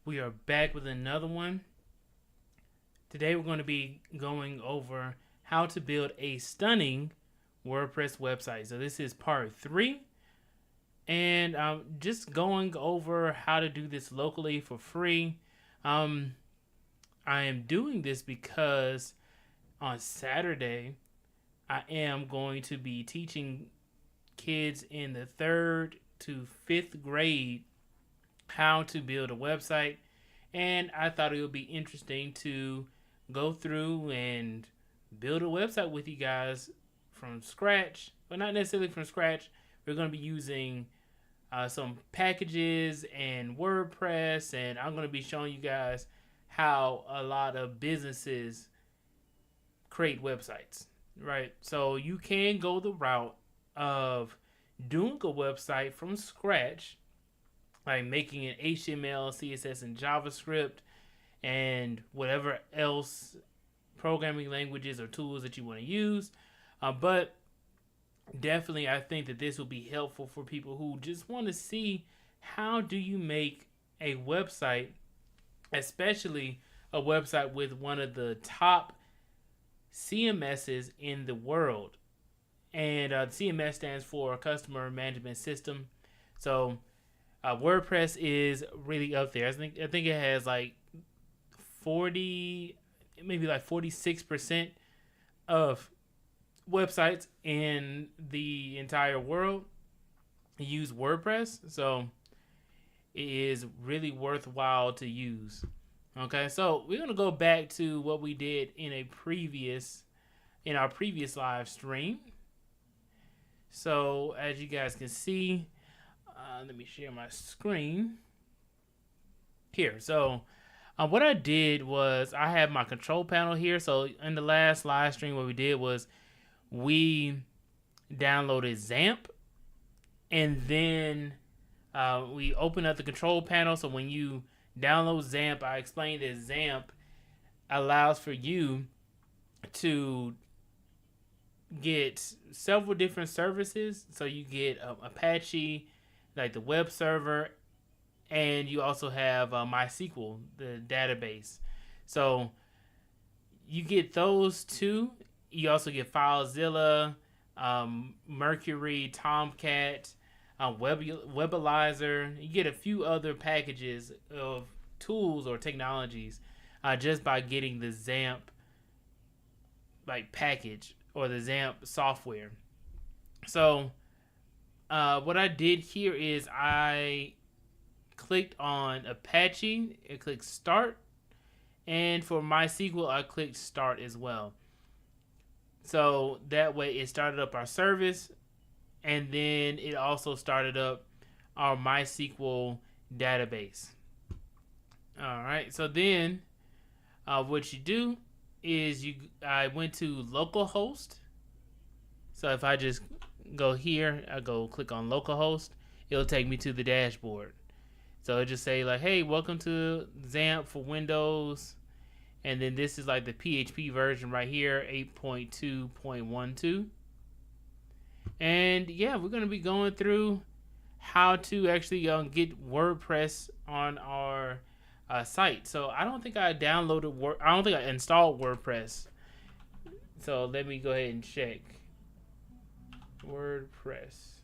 We are back with another one. Today we're going to be going over how to build a stunning WordPress website. So this is part 3, and just going over how to do this locally for free. I am doing this because on Saturday I am going to be teaching kids in the 3rd to 5th grade how to build a website, and I thought it would be interesting to go through and build a website with you guys from scratch, but not necessarily from scratch. We're going to be using some packages and WordPress, and I'm going to be showing you guys how a lot of businesses create websites, right? So you can go the route of doing a website from scratch, like making an HTML, CSS, and JavaScript, and whatever else programming languages or tools that you want to use. But definitely, I think that this will be helpful for people who just want to see how do you make a website, especially a website with one of the top CMSs in the world. And CMS stands for Customer Management System. So WordPress is really up there. I think it has like 40, maybe like 46% of websites in the entire world use WordPress. So it is really worthwhile to use. Okay, so we're gonna go back to what we did in our previous live stream. So as you guys can see, let me share my screen here. So what I did was I have my control panel here. So in the last live stream, what we did was we downloaded XAMPP, and then we opened up the control panel. So when you download XAMPP, I explained that XAMPP allows for you to get several different services. So you get Apache, like the web server, and you also have MySQL, the database. So you get those two. You also get FileZilla, Mercury, Tomcat, Webalizer. You get a few other packages of tools or technologies just by getting the XAMPP like package or the XAMPP software. So what I did here is I clicked on Apache, I clicked Start, and for MySQL I clicked Start as well. So that way it started up our service, and then it also started up our MySQL database. Alright, so then what you do is I went to localhost. So if I just go here, I go click on localhost, it'll take me to the dashboard. So it just say like, hey, welcome to XAMPP for Windows. And then this is like the PHP version right here, 8.2.12. And yeah, we're going to be going through how to actually get WordPress on our site. So I don't think I installed WordPress. So let me go ahead and check WordPress.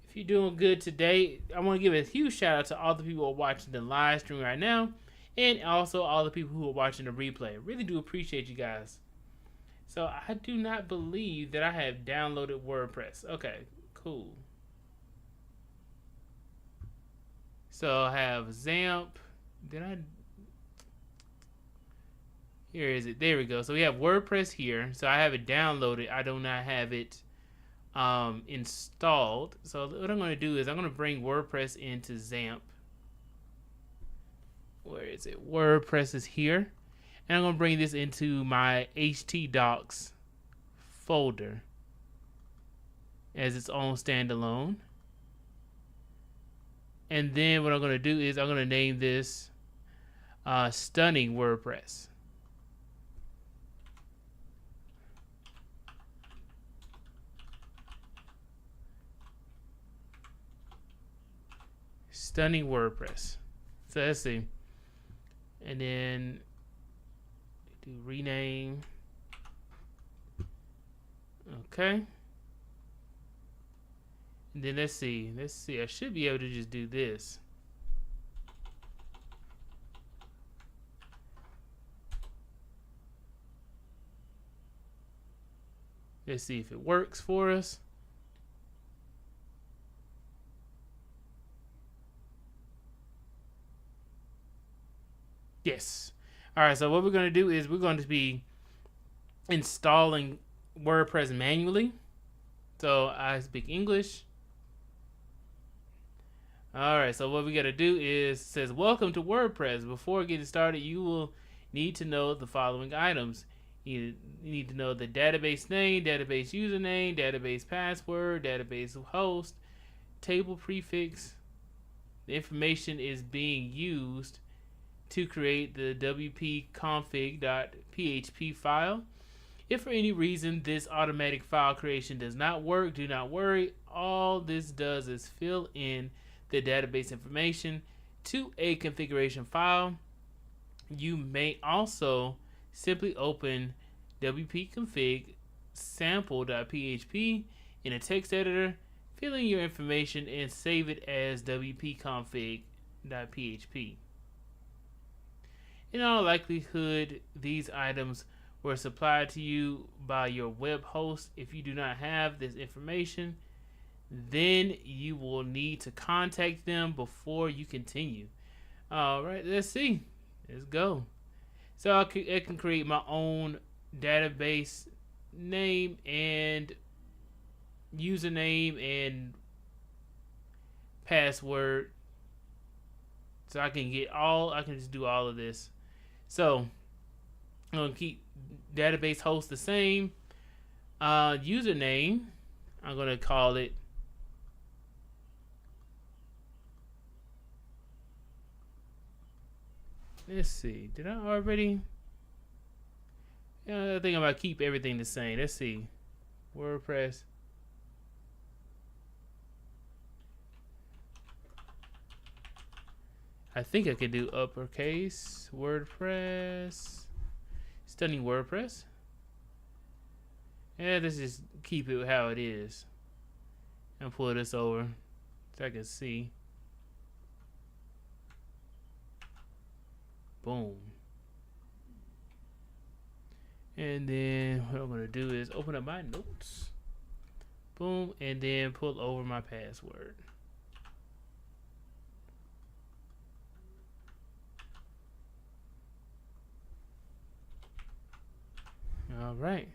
If you're doing good today, I want to give a huge shout out to all the people who are watching the live stream right now, and also all the people who are watching the replay. I really do appreciate you guys. So I do not believe that I have downloaded WordPress. Okay, cool. So I have XAMPP. Here is it. There we go. So we have WordPress here. So I have it downloaded. I do not have it installed. So what I'm going to do is I'm going to bring WordPress into XAMPP. Where is it? WordPress is here. And I'm going to bring this into my htdocs folder as its own standalone. And then what I'm going to do is I'm going to name this Stunning WordPress. Stunning WordPress. So let's see. And then do rename. Okay. And then let's see. I should be able to just do this. Let's see if it works for us. Yes. All right, so what we're going to do is we're going to be installing WordPress manually. So I speak English. All right, so what we got to do is, it says, welcome to WordPress. Before getting started, you will need to know the following items. You need to know the database name, database username, database password, database host, table prefix. The information is being used to create the wp-config.php file. If for any reason this automatic file creation does not work, do not worry. All this does is fill in the database information to a configuration file. You may also simply open wp-config sample.php in a text editor, fill in your information, and save it as wp-config.php. In all likelihood, these items were supplied to you by your web host. If you do not have this information, then you will need to contact them before you continue. All right, let's see. Let's go. So I can create my own database name and username and password. So I can just do all of this. So I'm going to keep database host the same. Username, I'm going to call it let's see. Did I already? Yeah, I think I'm going to keep everything the same. Let's see. WordPress. I think I could do uppercase WordPress. Stunning WordPress. Yeah, let's just keep it how it is. And pull this over so I can see. Boom. And then what I'm going to do is open up my notes. Boom. And then pull over my password. All right.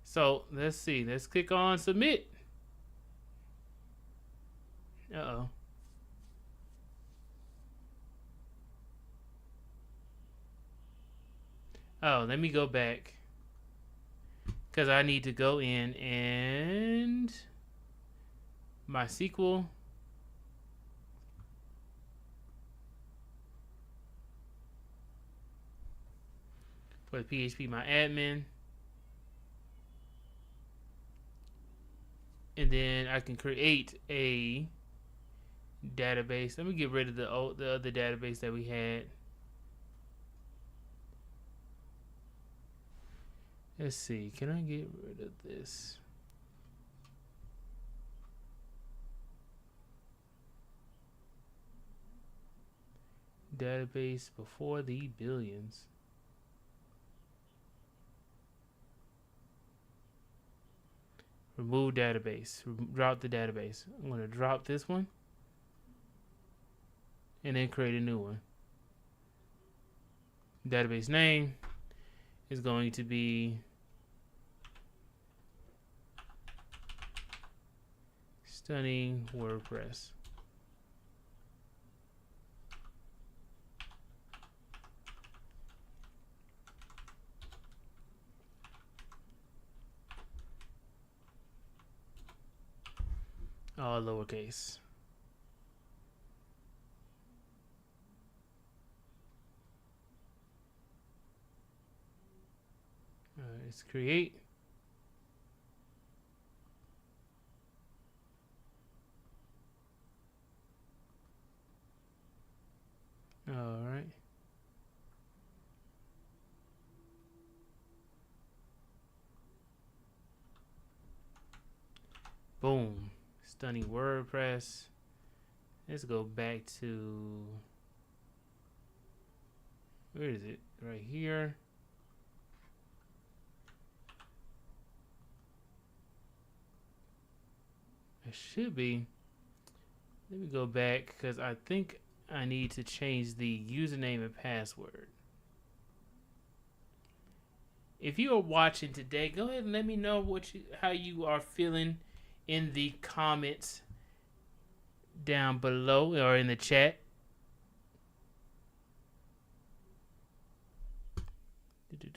So let's see. Let's click on submit. Uh-oh. Oh, let me go back. Because I need to go in and MySQL. For the PHP, my admin. And then I can create a database. Let me get rid of the other database that we had. Let's see. Can I get rid of this? Database before the billions. Remove database. Drop the database. I'm going to drop this one. And then create a new one. Database name is going to be Stunning WordPress. All lowercase. Let's create. Stunning WordPress. Let's go back to, where is it? Right here. It should be. Let me go back because I think I need to change the username and password. If you are watching today, go ahead and let me know how you are feeling in the comments down below or in the chat.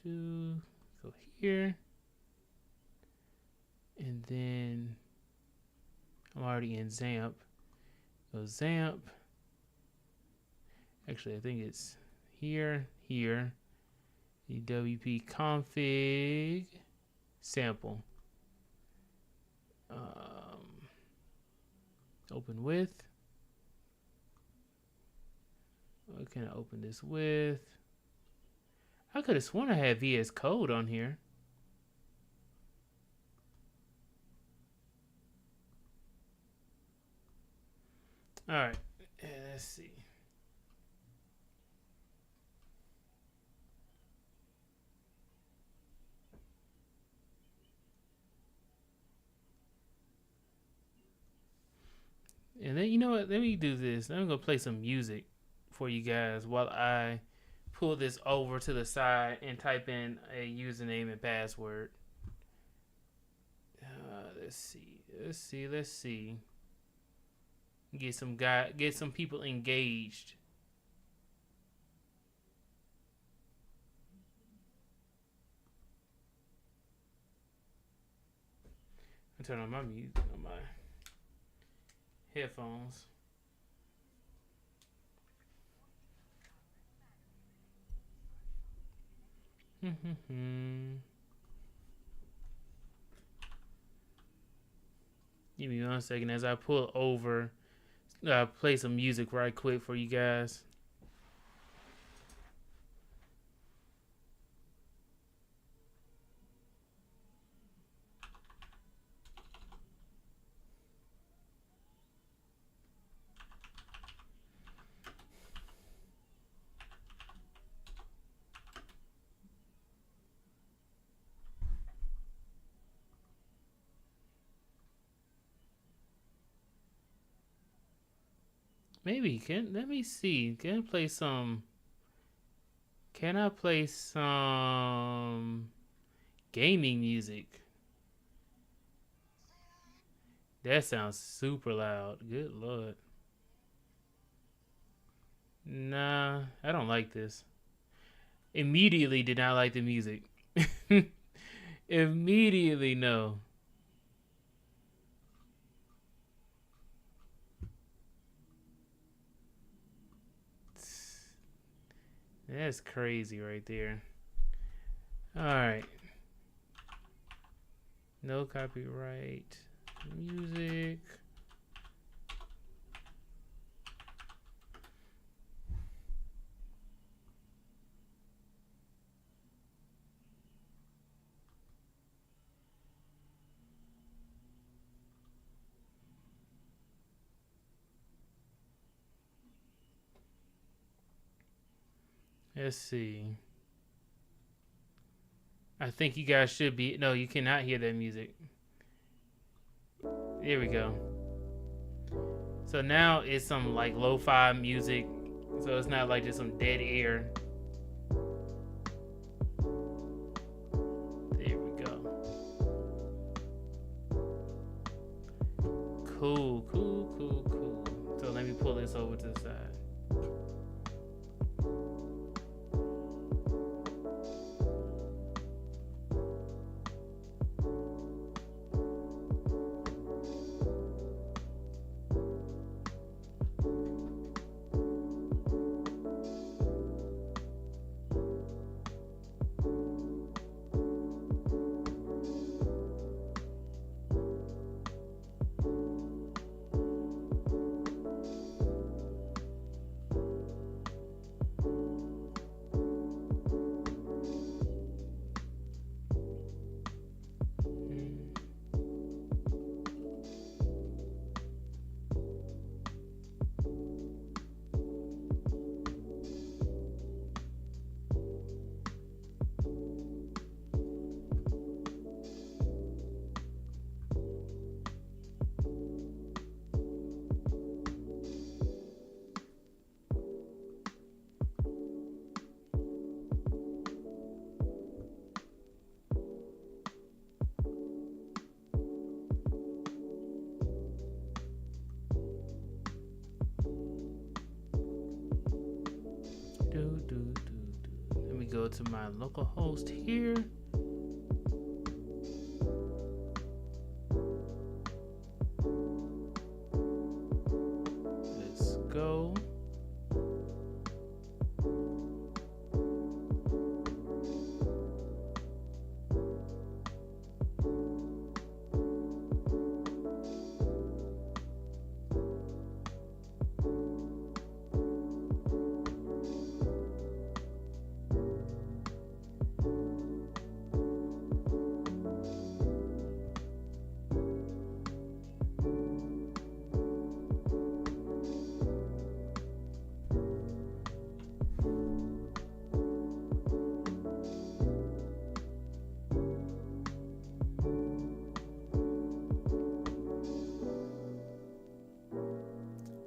Go here. And then I'm already in XAMPP. Go XAMPP. Actually, I think it's here. The WP config sample. Open with. What can I open this with? I could have sworn I had VS Code on here. All right, let's see. And then, you know what? Let me do this. I'm going to play some music for you guys while I pull this over to the side and type in a username and password. Let's see. Get some people engaged. I turn on my music on my headphones. Give me 1 second as I pull over. Play some music right quick for you guys. Maybe let me see. Can I play some gaming music? That sounds super loud. Good Lord. Nah, I don't like this. Immediately did not like the music. Immediately no. That's crazy right there. All right. No copyright music. Let's see. I think you guys should be. No, you cannot hear that music. There we go. So now it's some like lo-fi music. So it's not like just some dead air. There we go. Cool. So let me pull this over to the side. Let me go to my local host here. Let's go.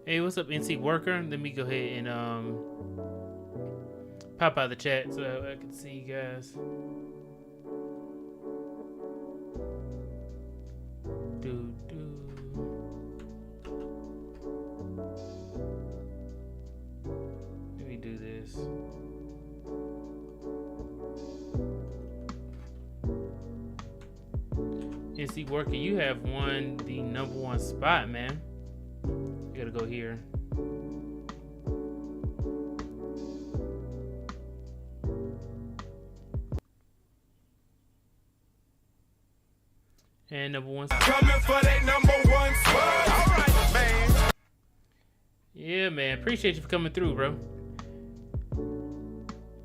Hey, what's up, NC Worker? Let me go ahead and pop out the chat so I can see you guys. Let me do this. NC Worker, you have won the #1 spot, man. You gotta go here. And #1 spot. Coming for that #1 spot. All right, man. Yeah, man. Appreciate you for coming through, bro.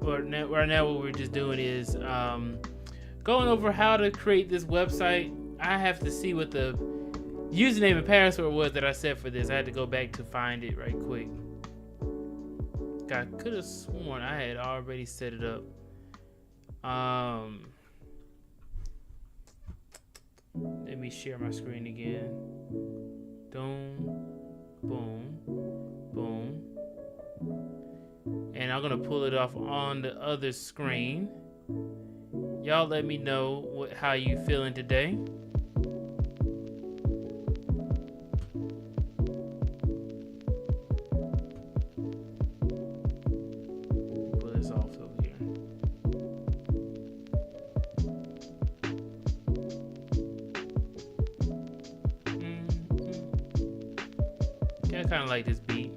Right now, what we're just doing is going over how to create this website. I have to see what the username and password was that I set for this. I had to go back to find it right quick. I could have sworn I had already set it up. Let me share my screen again. Boom, boom, boom. And I'm gonna pull it off on the other screen. Y'all let me know how you feeling today. I kind of like this beat.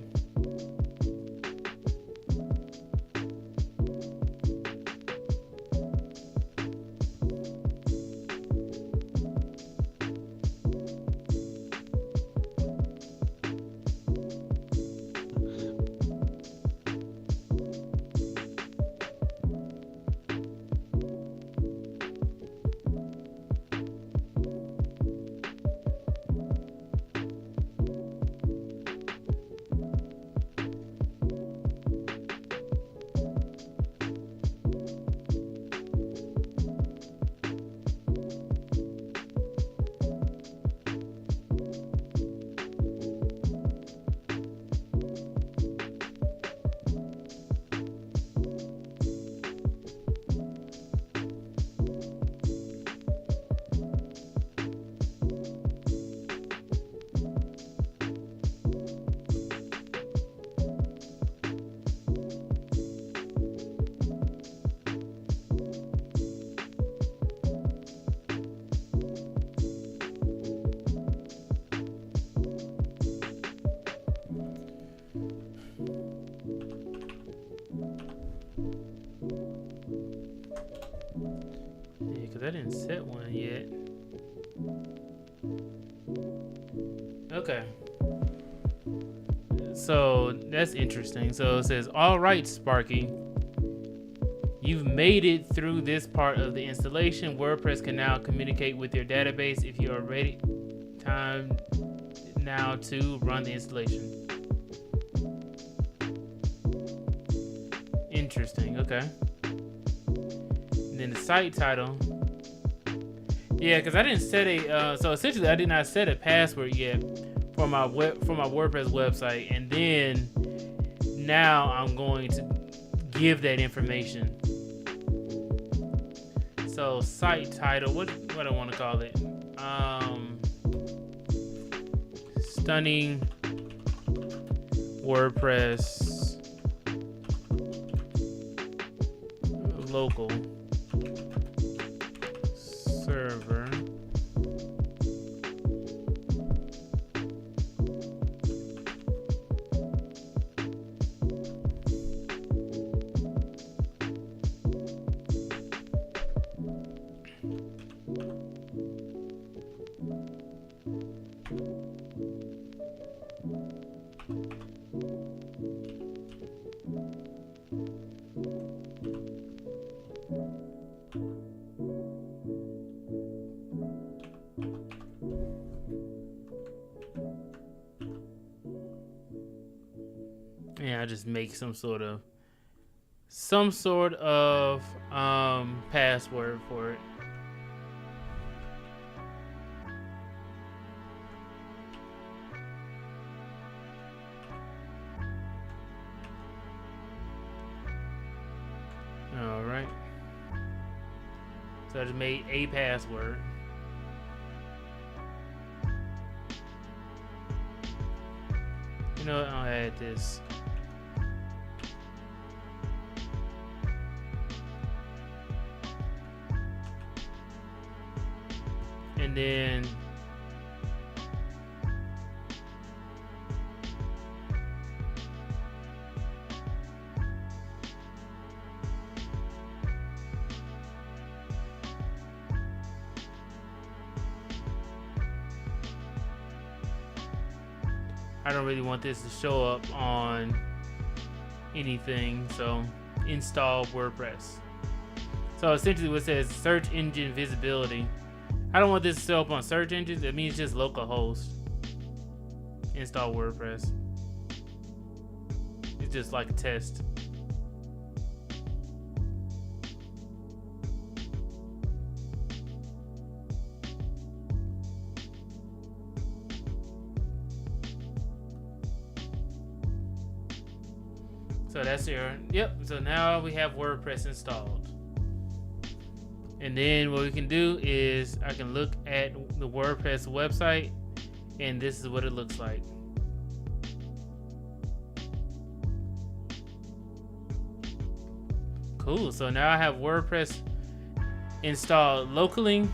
Because I didn't set one yet. Okay. So that's interesting. So it says, all right, Sparky. You've made it through this part of the installation. WordPress can now communicate with your database if you are ready. Time now to run the installation. Interesting. Okay. And then the site title. Yeah, because I didn't set a. So essentially, I did not set a password yet for my WordPress website, and then now I'm going to give that information. So site title, what do I want to call it? Stunning WordPress local server. Yeah, I just make some sort of password for it. All right. So I just made a password. You know what? I'll add this. And then I don't really want this to show up on anything, so install WordPress. So essentially what it says search engine visibility. I don't want this to show up on search engines. It means just localhost. Install WordPress. It's just like a test. So that's your, yep. So now we have WordPress installed. And then what we can do is I can look at the WordPress website, and this is what it looks like. Cool. So now I have WordPress installed locally.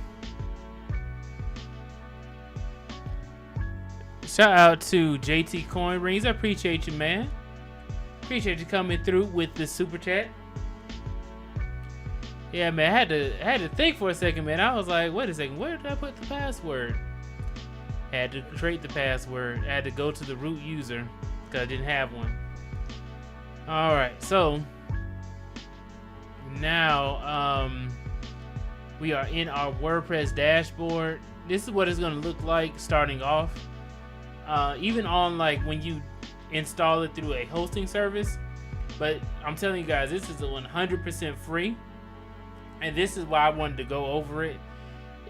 Shout out to JT Coin Rings. I appreciate you, man. Appreciate you coming through with the super chat. Yeah, man, I had to think for a second, man. I was like, wait a second, where did I put the password? I had to create the password. I had to go to the root user because I didn't have one. All right, so now we are in our WordPress dashboard. This is what it's going to look like starting off. Even on like when you install it through a hosting service, but I'm telling you guys, this is 100% free. And this is why I wanted to go over it.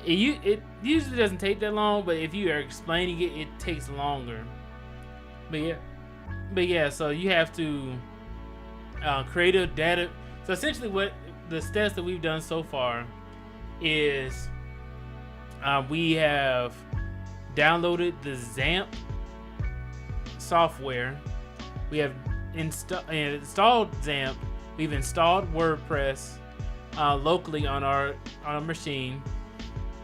It usually doesn't take that long, but if you are explaining it, it takes longer. But yeah, so you have to create a data. So essentially what the steps that we've done so far is we have downloaded the XAMPP software. We have installed XAMPP. We've installed WordPress locally on our machine,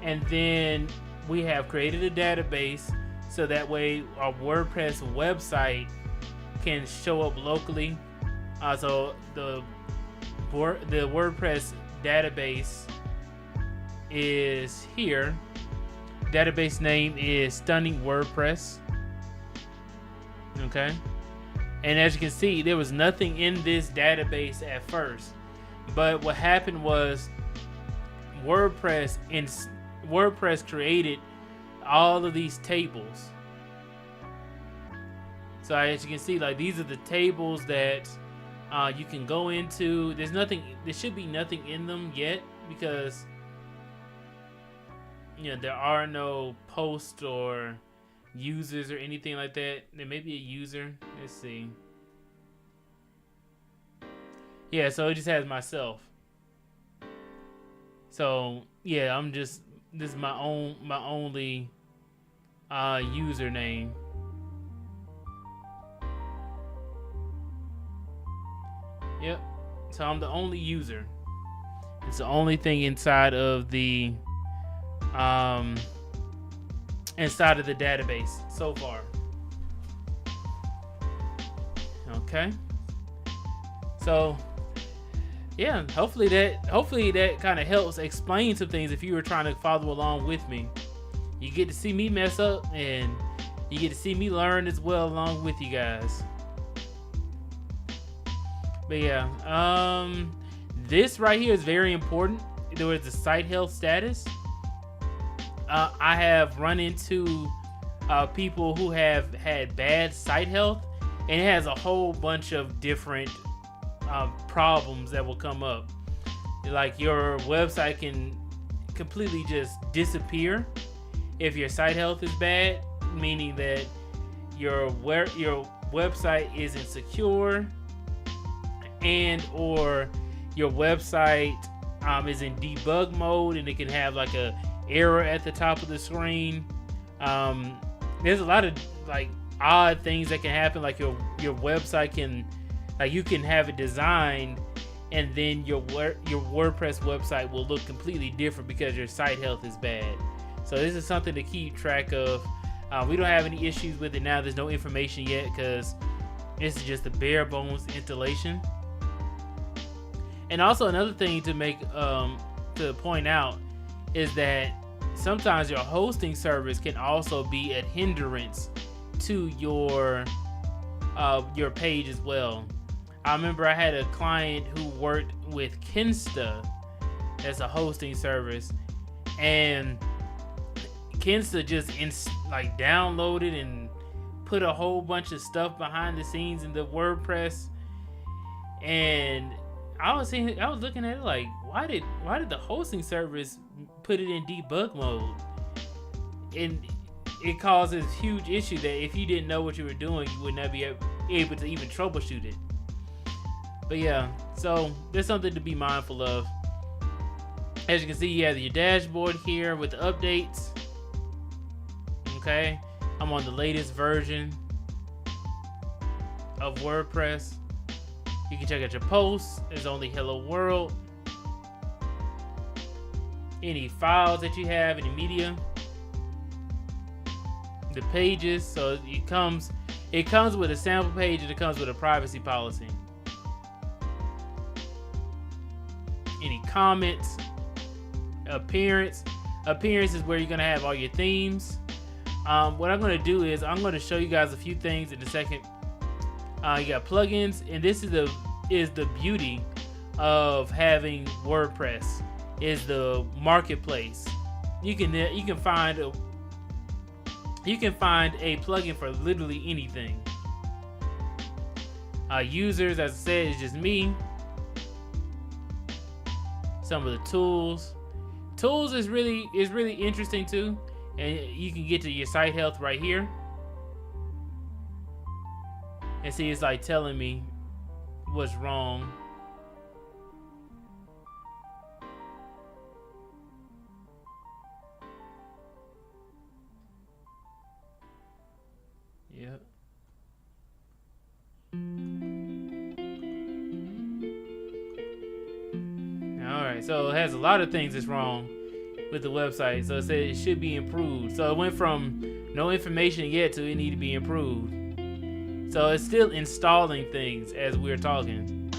and then we have created a database so that way our WordPress website can show up locally. So the WordPress database is here. Database name is Stunning WordPress. Okay, and as you can see, there was nothing in this database at first. But what happened was WordPress created all of these tables. So as you can see, like these are the tables that you can go into. There should be nothing in them yet because there are no posts or users or anything like that. There may be a user. Let's see. Yeah, so it just has myself. So yeah, this is my only username. Yep. So I'm the only user. It's the only thing inside of the database so far. Okay. So yeah, hopefully that kind of helps explain some things if you were trying to follow along with me. You get to see me mess up, and you get to see me learn as well along with you guys. But yeah, this right here is very important. There is the site health status. I have run into people who have had bad site health, and it has a whole bunch of different problems that will come up. Like your website can completely just disappear if your site health is bad, meaning that your website isn't secure, and or your website is in debug mode, and it can have like a error at the top of the screen. There's a lot of like odd things that can happen. Like your website can, like, you can have it designed, and then your WordPress website will look completely different because your site health is bad. So this is something to keep track of. We don't have any issues with it now. There's no information yet because this is just the bare bones installation. And also another thing to make to point out is that sometimes your hosting service can also be a hindrance to your page as well. I remember I had a client who worked with Kinsta as a hosting service, and Kinsta just downloaded and put a whole bunch of stuff behind the scenes in the WordPress, and I was looking at it like, why did the hosting service put it in debug mode? And it causes huge issue that if you didn't know what you were doing, you would not be able to even troubleshoot it. But yeah, so there's something to be mindful of. As you can see, you have your dashboard here with the updates. Okay, I'm on the latest version of WordPress. You can check out your posts. There's only hello world. Any files that you have, any media. The pages, so it comes with a sample page, and it comes with a privacy policy. Any comments, appearance is where you're gonna have all your themes. What I'm gonna do is I'm gonna show you guys a few things in a second. You got plugins, and this is the beauty of having WordPress, is the marketplace. You can find a plugin for literally anything. Users, as I said, is just me. Some of the tools is really interesting too, and you can get to your site health right here, and see it's like telling me what's wrong. Yep. Alright, so it has a lot of things that's wrong with the website. So it said it should be improved. So it went from no information yet to it need to be improved. So it's still installing things as we're talking.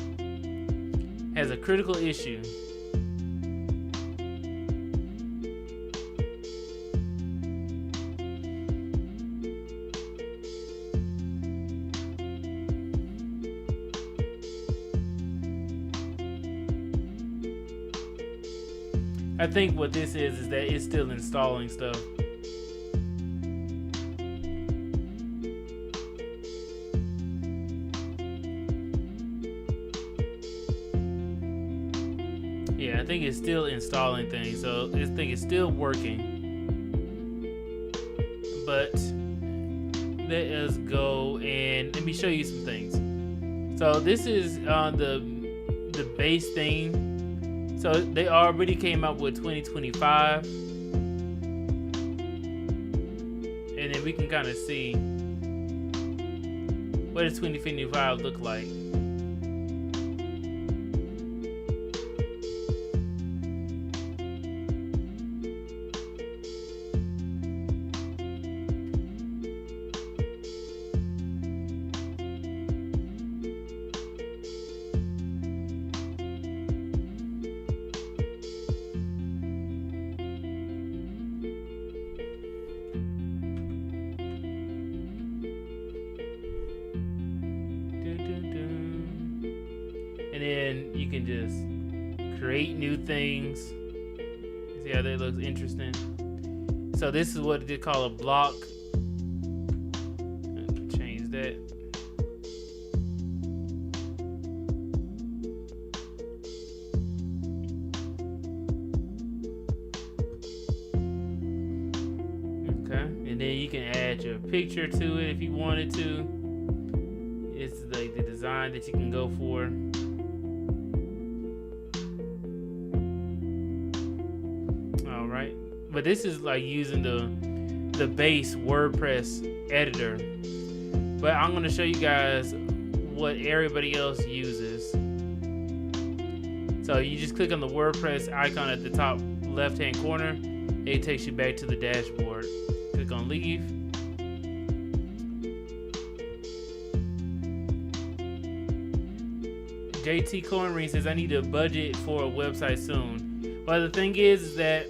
Has a critical issue. I think what this is that it's still installing stuff. Yeah, I think it's still installing things, so this thing is still working. But let us go and let me show you some things. So this is the base theme. So they already came out with 2025, and then we can kind of see what does 2025 look like. then you can just create new things. See how that looks interesting? So this is what they call a block. Change that. Okay, and then you can add your picture to it if you wanted to. It's like the design that you can go for. All right, but this is like using the base WordPress editor. But I'm going to show you guys what everybody else uses. So you just click on the WordPress icon at the top left hand corner. It takes you back to the dashboard. Click on leave. JT Coinring says I need a budget for a website soon. Well, the thing is that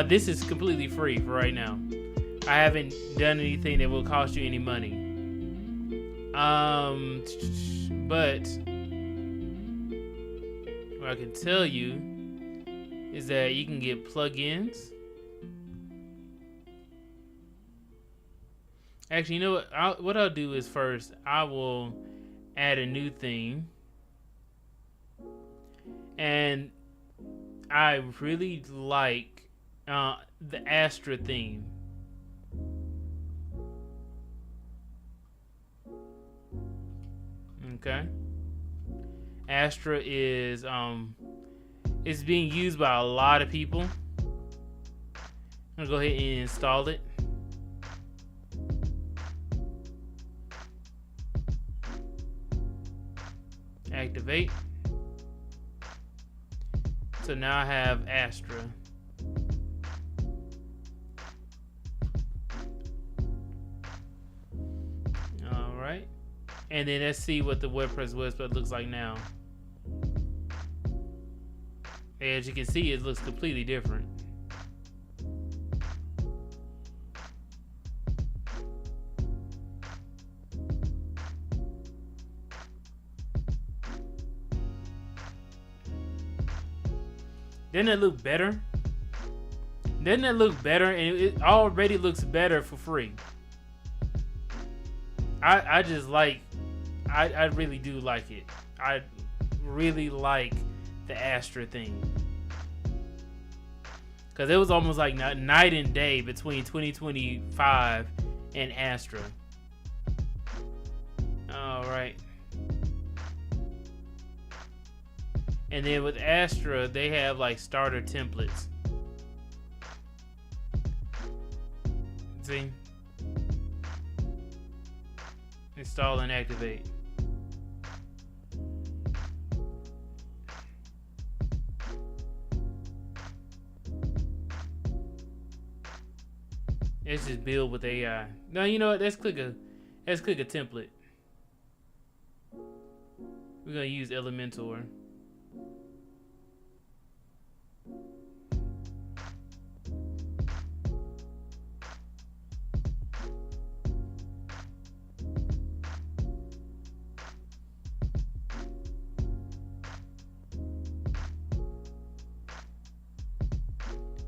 this is completely free for right now. I haven't done anything that will cost you any money. But what I can tell you is that you can get plugins. Actually, you know what? What I'll do is first I will add a new theme, and I really like the Astra theme. Okay, Astra is it's being used by a lot of people. I'm gonna go ahead and install it. Activate. So now I have Astra. All right, and then let's see what the WordPress website looks like now. As you can see, it looks completely different. Doesn't that look better? Doesn't that look better? And it already looks better for free. I just like, I really do like it. I really like the Astra thing. Because it was almost like night and day between 2025 and Astra. All right. And then with Astra, they have like starter templates. See? Install and activate. Let's just build with AI. No, you know what? Let's click a template. We're gonna use Elementor.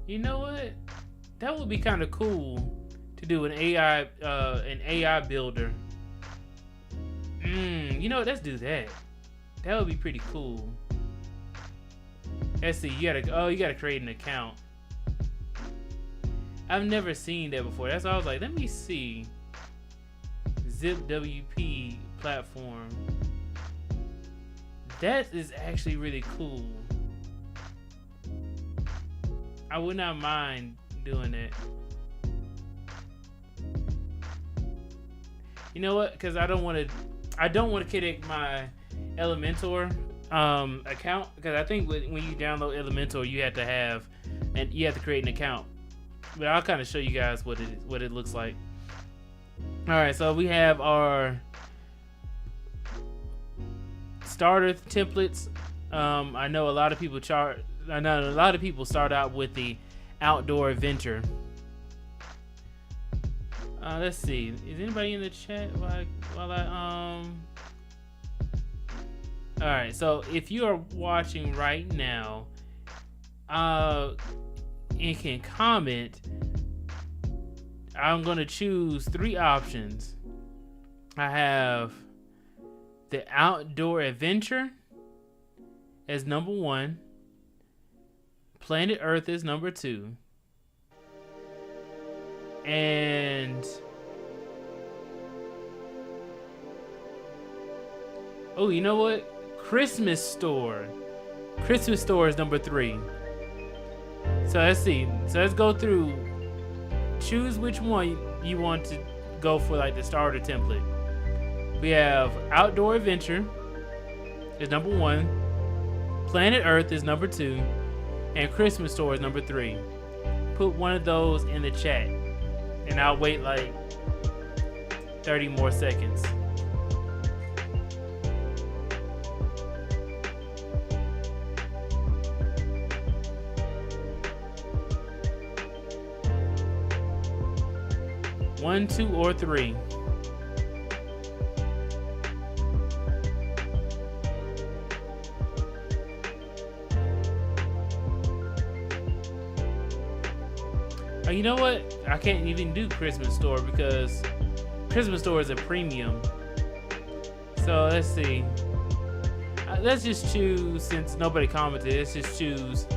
You know what? That would be kind of cool to do an AI builder. You know what? Let's do that. That would be pretty cool. Let's see. You gotta create an account. I've never seen that before. That's why I was like, let me see. Zip WP platform. That is actually really cool. I would not mind doing that. You know what? Because I don't want to connect my Elementor account, because I think when you download Elementor, you have to create an account. But I'll kind of show you guys what it looks like. All right, so we have our starter templates. I know a lot of people start out with the outdoor adventure. Let's see. Is anybody in the chat while Alright, so if you are watching right now, and can comment, I'm gonna choose 3 options. I have the outdoor adventure as number 1, Planet Earth is number 2, and oh, you know what? Christmas store is number 3. So let's see. So let's go through. Choose which one you want to go for, like the starter template. We have outdoor adventure is number 1, Planet Earth is number 2, and Christmas store is number 3. Put one of those in the chat, and I'll wait like 30 more seconds. One, 2, or 3. Oh, you know what? I can't even do Christmas store because Christmas store is a premium. So let's see. Let's just choose, since nobody commented, let's just choose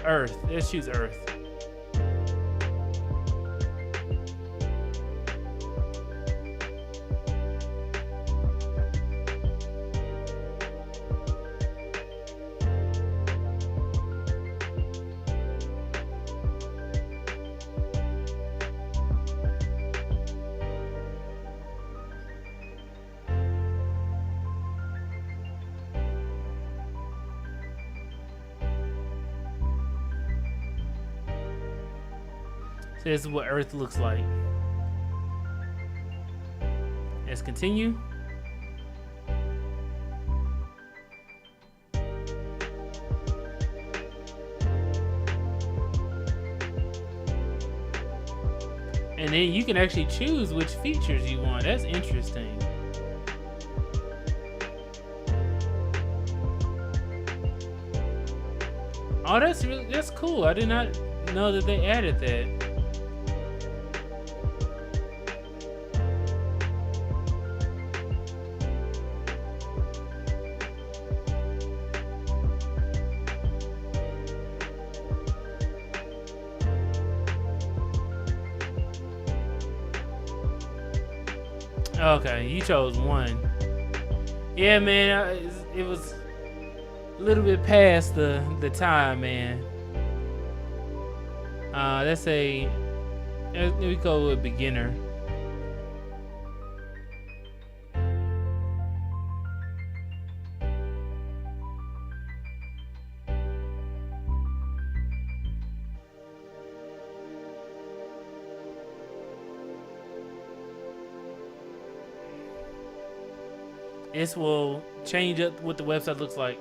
Earth. Let's choose Earth. So this is what Earth looks like. Let's continue. And then you can actually choose which features you want. That's interesting. Oh, that's cool. I did not know that they added that. Okay, you chose 1. Yeah, man, it was a little bit past the time, man. Let's say we go with beginner. This will change up what the website looks like.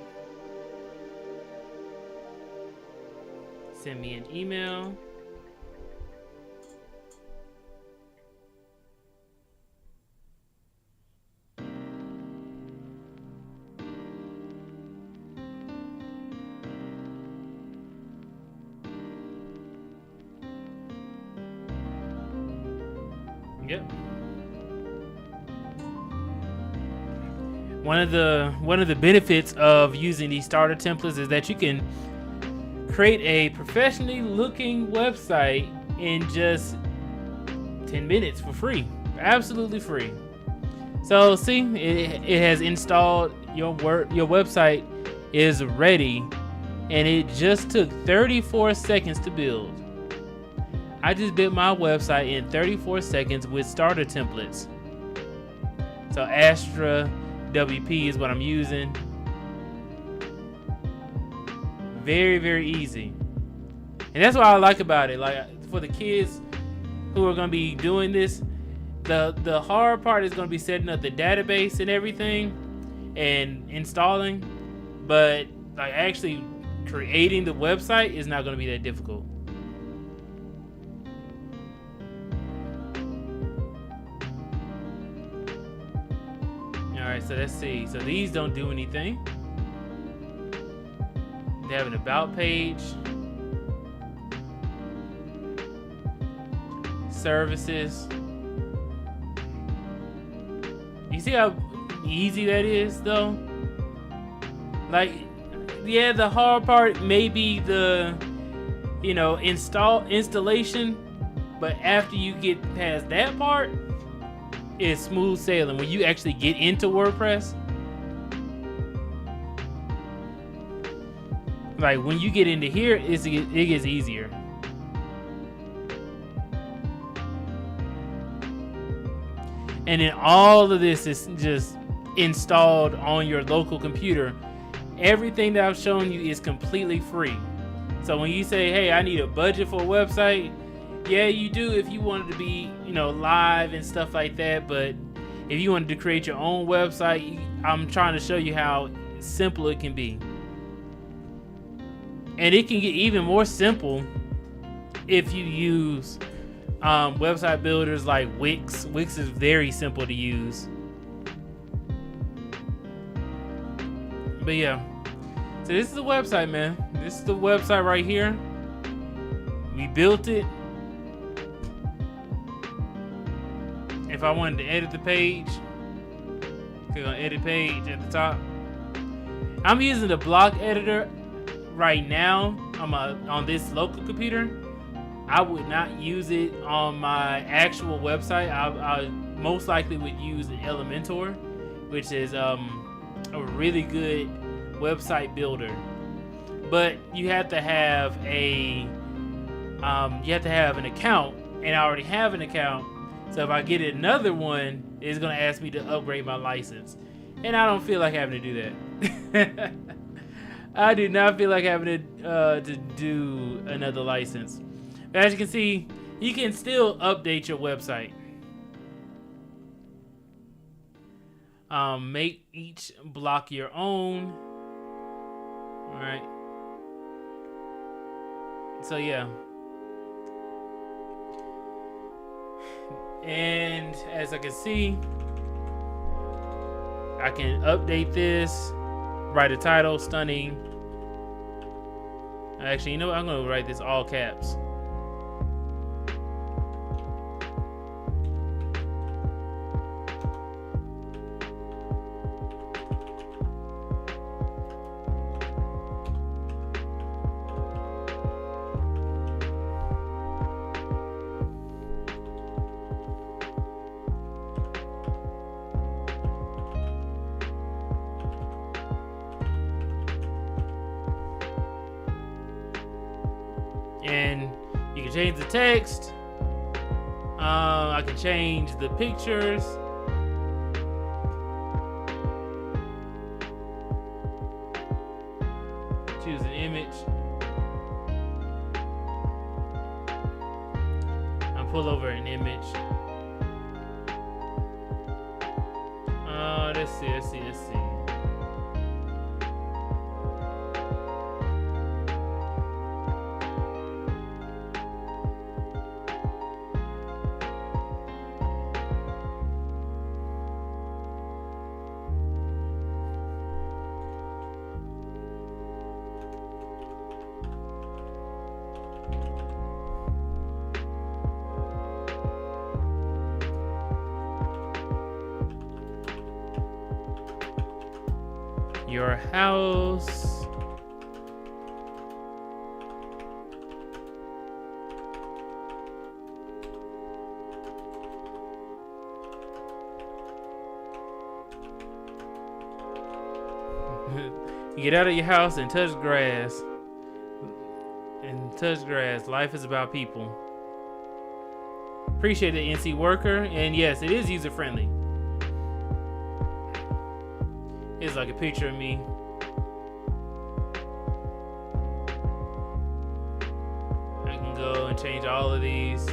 Send me an email. Yep. One of the benefits of using these starter templates is that you can create a professionally looking website in just 10 minutes for free. Absolutely free. So see, it has installed. Your website is ready, and it just took 34 seconds to build. I just built my website in 34 seconds with starter templates. So Astra WP is what I'm using. Very, very easy. And that's what I like about it. Like, for the kids who are going to be doing this, the hard part is going to be setting up the database and everything and installing, but like actually creating the website is not going to be that difficult. Alright, so let's see. So these don't do anything. They have an about page. Services. You see how easy that is though? Like, yeah, the hard part may be the, you know, installation, but after you get past that part, it's smooth sailing. When you actually get into WordPress, like when you get into here, it gets easier. And then all of this is just installed on your local computer. Everything that I've shown you is completely free. So when you say, hey, I need a budget for a website, yeah, you do if you wanted to be, you know, live and stuff like that. But if you wanted to create your own website, I'm trying to show you how simple it can be. And it can get even more simple if you use website builders like Wix. Wix is very simple to use. But yeah, so this is the website, man. This is the website right here. We built it. If I wanted to edit the page, click on edit page at the top. I'm using the block editor right now. I'm on this local computer. I would not use it on my actual website. I most likely would use Elementor, which is a really good website builder. But you have to have an account, and I already have an account. So if I get another one, it's gonna ask me to upgrade my license, and I don't feel like having to do that. I do not feel like having to do another license. But as you can see, you can still update your website. Make each block your own. All right. So yeah. And as I can see, I can update this, write a title, stunning. Actually, you know what? I'm gonna write this all caps. And you can change the text. I can change the pictures. Choose an image. I'll pull over an image. Let's see. Your house. You get out of your house and touch grass. Life is about people. Appreciate it, NC Worker. And yes, it is user friendly. It's like a picture of me. I can go and change all of these.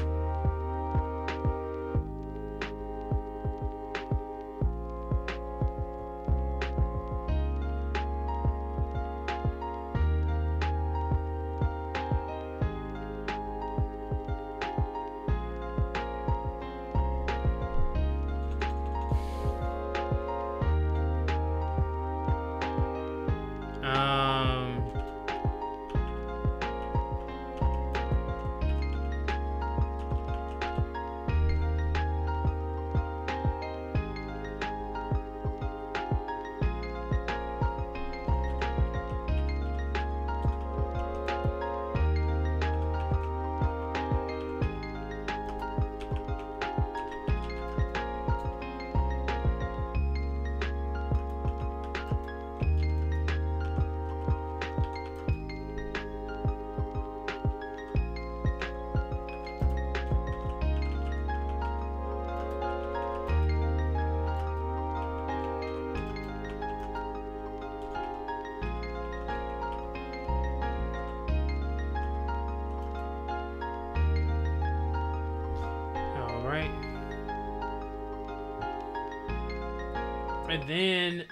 And then,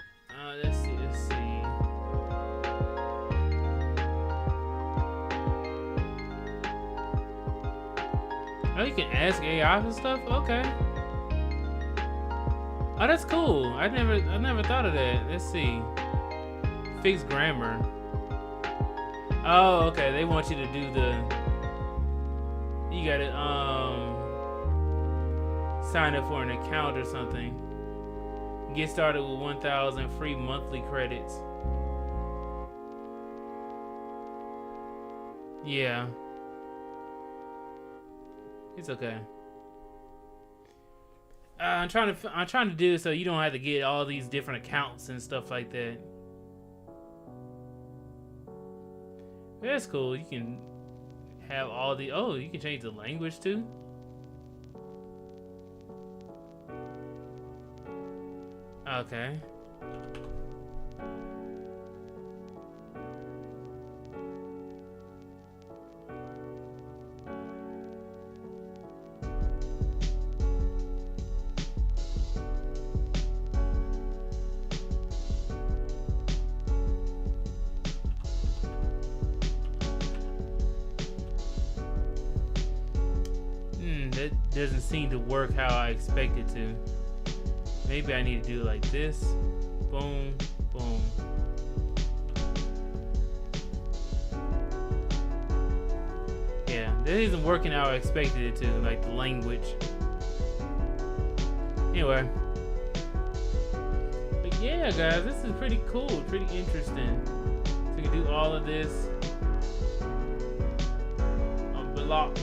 let's see. Oh, you can ask AI for stuff? Okay. Oh, that's cool. I never thought of that. Let's see. Fix grammar. Oh, okay. They want you to do you gotta sign up for an account or something. Get started with 1,000 free monthly credits. Yeah. It's okay. I'm trying to do it so you don't have to get all these different accounts and stuff like that. That's cool. You can have all the... Oh, you can change the language too? Okay. That doesn't seem to work how I expect it to. Maybe I need to do it like this. Boom, boom. Yeah, that isn't working how I expected it to, like the language. Anyway. But yeah, guys, this is pretty cool, pretty interesting. So we can do all of this on block.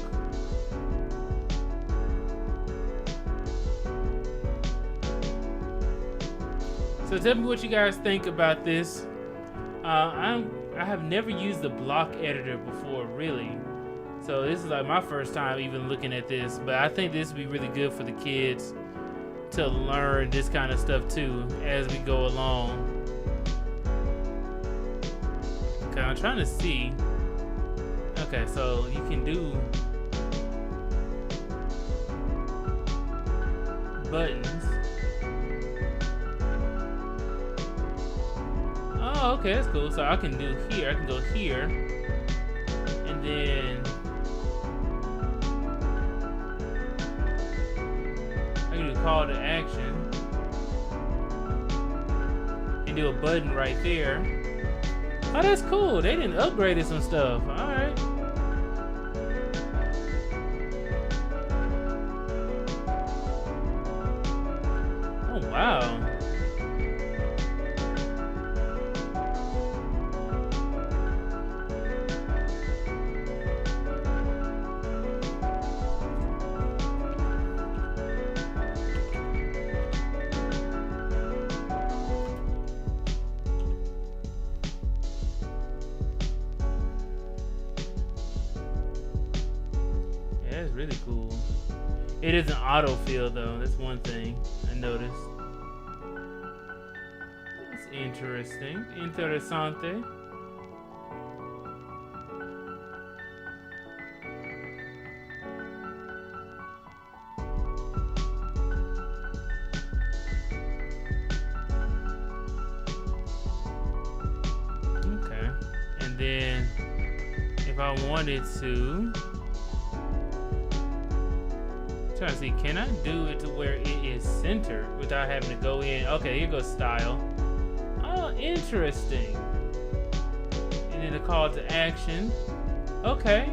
So tell me what you guys think about this. I have never used the block editor before, really. So this is like my first time even looking at this. But I think this would be really good for the kids to learn this kind of stuff too as we go along. Okay, I'm trying to see. Okay, so you can do buttons. Oh, okay, that's cool. So I can do here. I can go here, and then I can do call to action and do a button right there. Oh, that's cool. They didn't upgrade some stuff. All right. Oh, wow. That's really cool. It isn't autofill though. That's one thing I noticed. That's interesting. Interessante. Okay. And then if I wanted to, trying to see, can I do it to where it is centered without having to go in? Okay, here goes style. Oh, interesting. And then the call to action. Okay.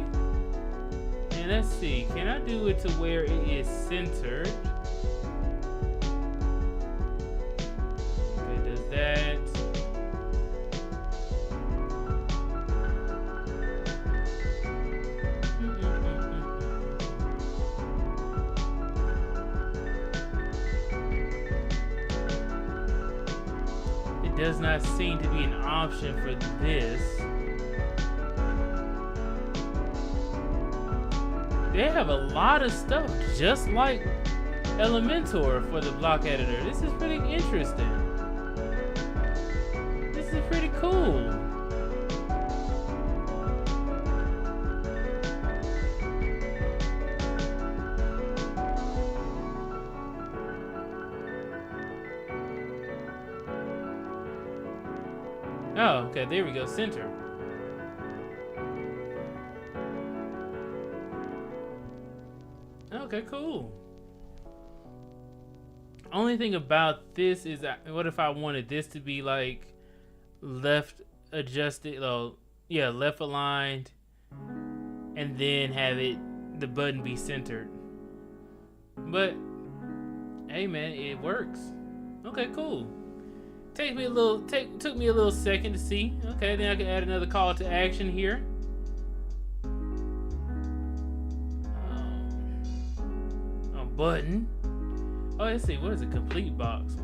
And let's see, can I do it to where it is centered? Okay, does that? Does not seem to be an option for this. They have a lot of stuff just like Elementor for the block editor. This is pretty interesting. This is pretty cool. Oh, okay, there we go, center. Okay, cool. Only thing about this is that, what if I wanted this to be like left adjusted, yeah, left aligned, and then have the button be centered. But hey man, it works. Okay, cool. Took me a little second to see. Okay, then I can add another call to action here. A button. Oh, let's see. What is a complete box?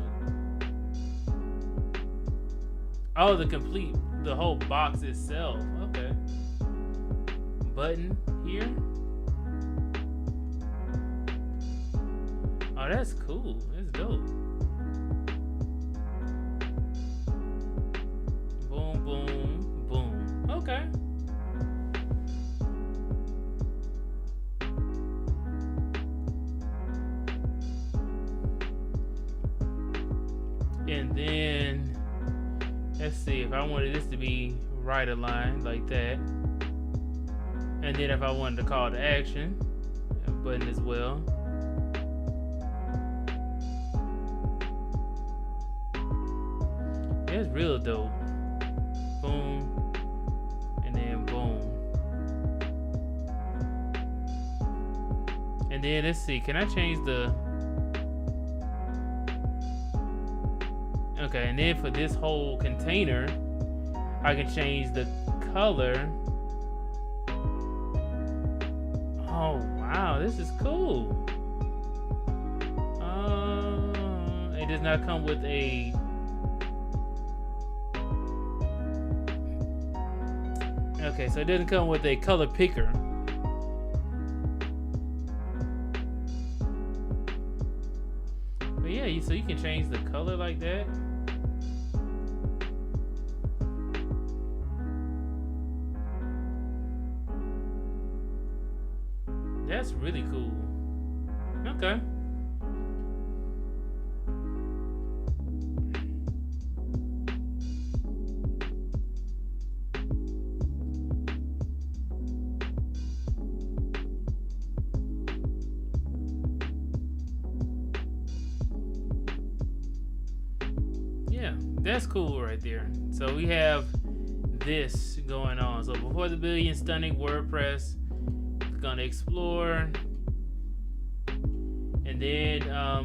Oh, the whole box itself. Okay. Button here. Oh, that's cool. That's dope. Boom, boom, boom. Okay. And then, let's see, if I wanted this to be right aligned like that. And then if I wanted to call to action, a button as well. That's real dope. Boom. And then boom. And then let's see, can I change the... Okay, and then for this whole container, I can change the color. Oh wow, this is cool. It does not come with a... Okay, so it doesn't come with a color picker. But yeah, so you can change the color like that. That's really cool. Okay. Yeah, that's cool right there. So we have this going on. So before the billion, stunning WordPress. Gonna explore, and then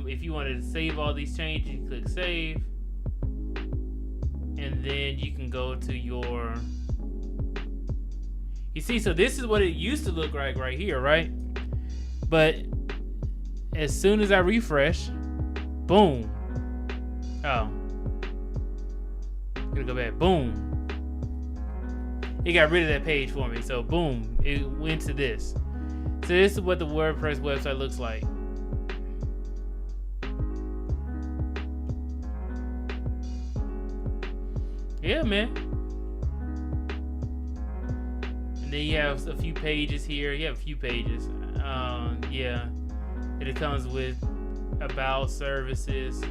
if you wanted to save all these changes, you click save, and then you can go to your... You see, so this is what it used to look like right here, right? But as soon as I refresh, boom. Oh, gonna go back. Boom. It got rid of that page for me. So boom, it went to this. So this is what the WordPress website looks like. Yeah, man. And then you have a few pages here. You have a few pages. Yeah. And it comes with about, services,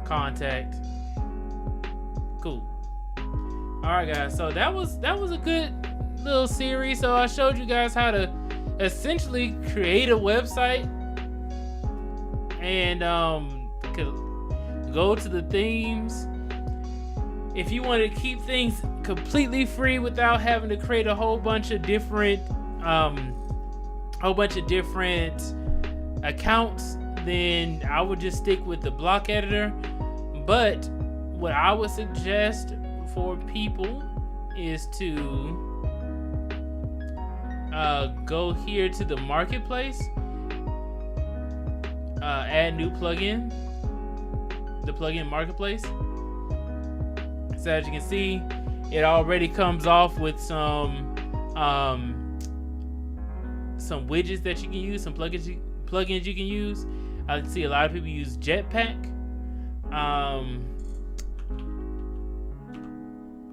contact. Cool. All right, guys. So that was a good little series. So I showed you guys how to essentially create a website and go to the themes. If you want to keep things completely free without having to create a whole bunch of different accounts, then I would just stick with the block editor. But what I would suggest for people is to go here to the marketplace, add new plugin, the plugin marketplace. So as you can see, it already comes off with some widgets that you can use, some plugins you can use. I see a lot of people use Jetpack.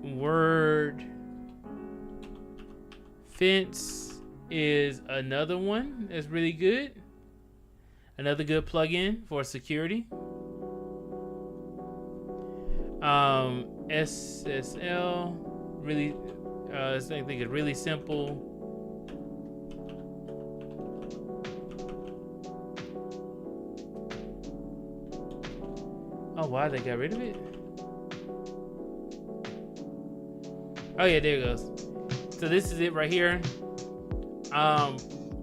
Word Fence is another one that's really good. Another good plugin for security. SSL, really, I think it's really simple. Oh, wow, they got rid of it? Oh yeah, there it goes. So this is it right here.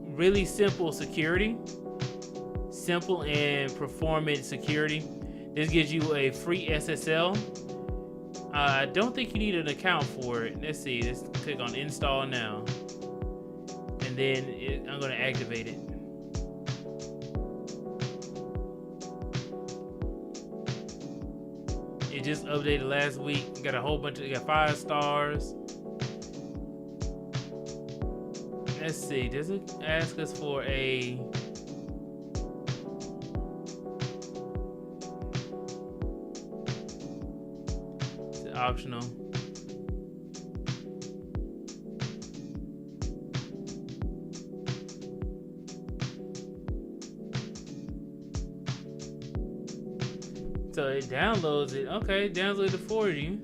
Really simple security. Simple and performance security. This gives you a free SSL. I don't think you need an account for it. Let's see. Let's click on install now. And then I'm going to activate it. It just updated last week. Got a whole bunch of, got 5 stars. Let's see. Does it ask us for a... It's optional. So it downloads it. Okay, download it for you.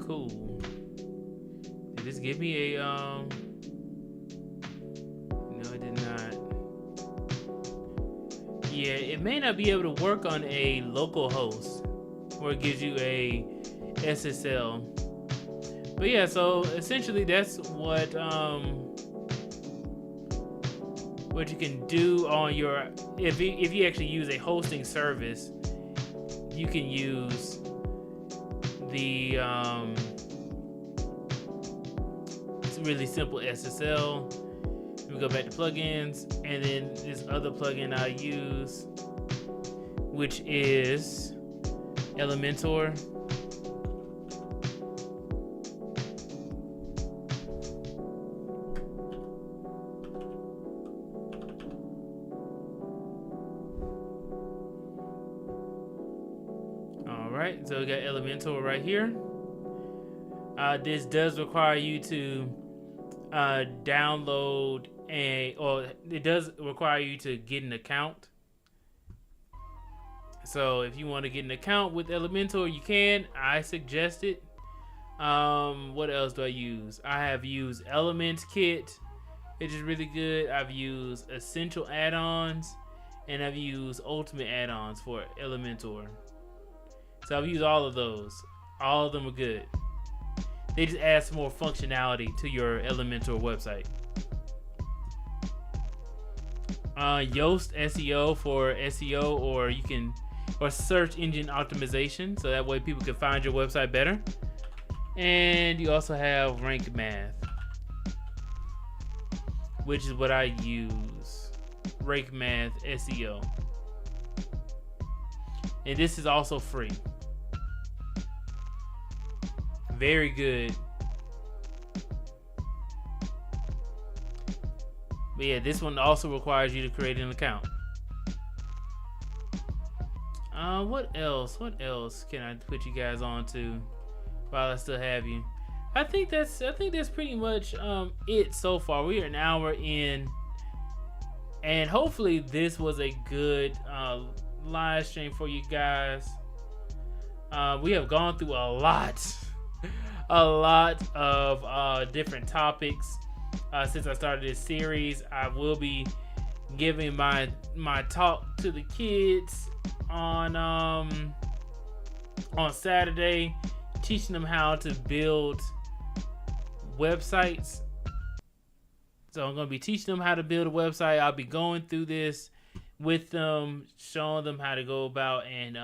Cool. Did this give me a No, it did not. Yeah, it may not be able to work on a local host where it gives you a SSL. But yeah, so essentially that's what you can do on your, if you actually use a hosting service, you can use the it's really simple SSL. We go back to plugins, and then this other plugin I use, which is Elementor. Alright, so we got Elementor right here. This does require you to download or it does require you to get an account. So if you want to get an account with Elementor, you can. I suggest it. What else do I use? I have used Elements Kit, which is really good. I've used Essential add-ons, and I've used Ultimate add-ons for Elementor. So I've used all of those. All of them are good. They just add some more functionality to your Elementor website. Yoast SEO for SEO, or search engine optimization, so that way people can find your website better. And you also have Rank Math, which is what I use. Rank Math SEO. And this is also free. Very good. But yeah, this one also requires you to create an account. What else? What else can I put you guys on to while I still have you? I think that's pretty much it so far. We are an hour in, and hopefully this was a good live stream for you guys. We have gone through a lot of different topics since I started this series. I will be giving my talk to the kids on Saturday, teaching them how to build websites. So I'm going to be teaching them how to build a website. I'll be going through this with them, showing them how to go about and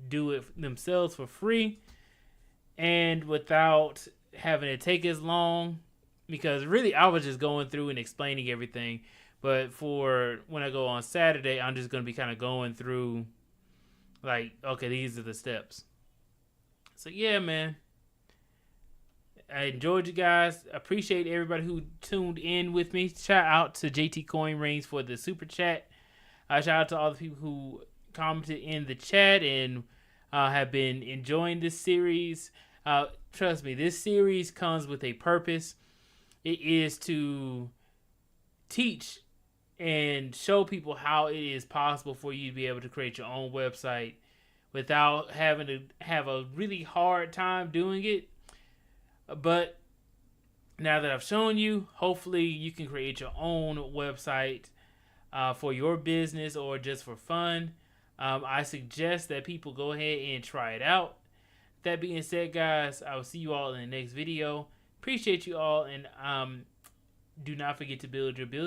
do it themselves for free, and without having to take as long, because really I was just going through and explaining everything. But for when I go on Saturday, I'm just going to be kind of going through, like, okay, these are the steps. So yeah, man, I enjoyed you guys. Appreciate everybody who tuned in with me. Shout out to JT Coin Rings for the super chat. Shout out to all the people who commented in the chat and have been enjoying this series. Trust me, this series comes with a purpose. It is to teach and show people how it is possible for you to be able to create your own website without having to have a really hard time doing it. But now that I've shown you, hopefully you can create your own website for your business or just for fun. I suggest that people go ahead and try it out. That being said, guys, I will see you all in the next video. Appreciate you all, and do not forget to build your billion.